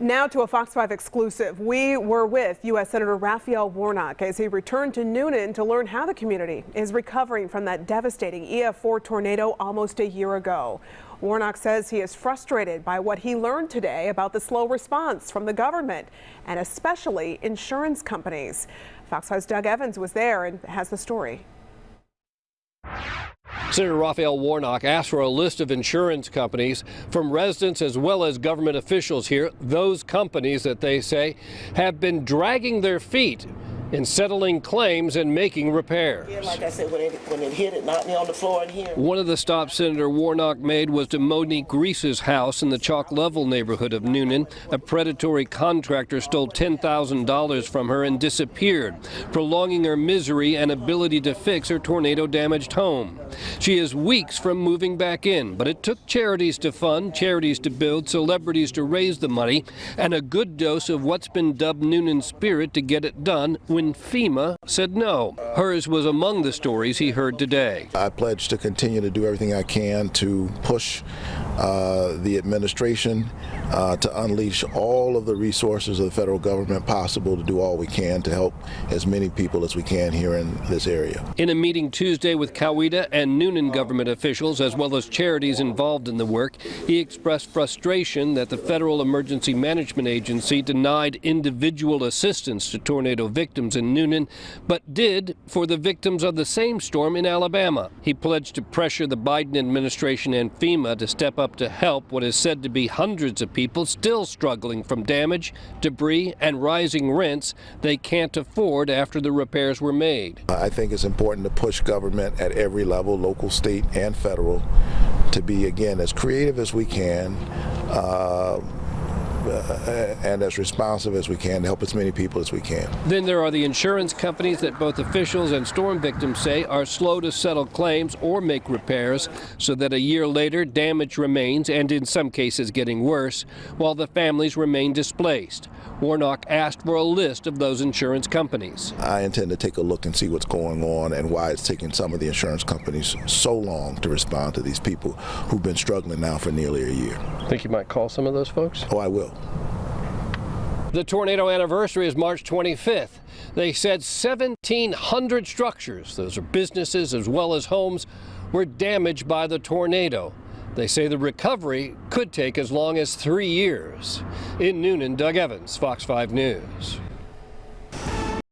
Now to a Fox 5 exclusive. We were with U.S. Senator Raphael Warnock as he returned to Newnan to learn how the community is recovering from that devastating EF4 tornado almost a year ago. Warnock says he is frustrated by what he learned today about the slow response from the government and especially insurance companies. Fox 5's Doug Evans was there and has the story. Senator Raphael Warnock asked for a list of insurance companies from residents as well as government officials here, those companies that they say have been dragging their feet in settling claims and making repairs. Yeah, like I said, when it hit, it knocked me on the floor in here. One of the stops Senator Warnock made was to Monique Reese's house in the Chalk Level neighborhood of Newnan. A predatory contractor stole $10,000 from her and disappeared, prolonging her misery and ability to fix her tornado-damaged home. She is weeks from moving back in, but it took charities to fund, charities to build, celebrities to raise the money, and a good dose of what's been dubbed Newnan spirit to get it done when FEMA said no. Hers was among the stories he heard today. I pledge to continue to do everything I can to push the administration to unleash all of the resources of the federal government possible to do all we can to help as many people as we can here in this area. In a meeting Tuesday with Coweta and Newnan government officials as well as charities involved in the work, he expressed frustration that the Federal Emergency Management Agency denied individual assistance to tornado victims in Newnan, but did for the victims of the same storm in Alabama. He pledged to pressure the Biden administration and FEMA to step up to help what is said to be hundreds of people still struggling from damage, debris, and rising rents they can't afford after the repairs were made. I think it's important to push government at every level, local, state, and federal, to be, again, as creative as we can and as responsive as we can to help as many people as we can. Then there are the insurance companies that both officials and storm victims say are slow to settle claims or make repairs, so that a year later damage remains and in some cases getting worse, while the families remain displaced. Warnock asked for a list of those insurance companies. I intend to take a look and see what's going on and why it's taking some of the insurance companies so long to respond to these people who've been struggling now for nearly a year. Think you might call some of those folks? Oh, I will. The tornado anniversary is March 25th. They said 1,700 structures, those are businesses as well as homes, were damaged by the tornado. They say the recovery could take as long as 3 years. In Newnan, Doug Evans, Fox 5 News.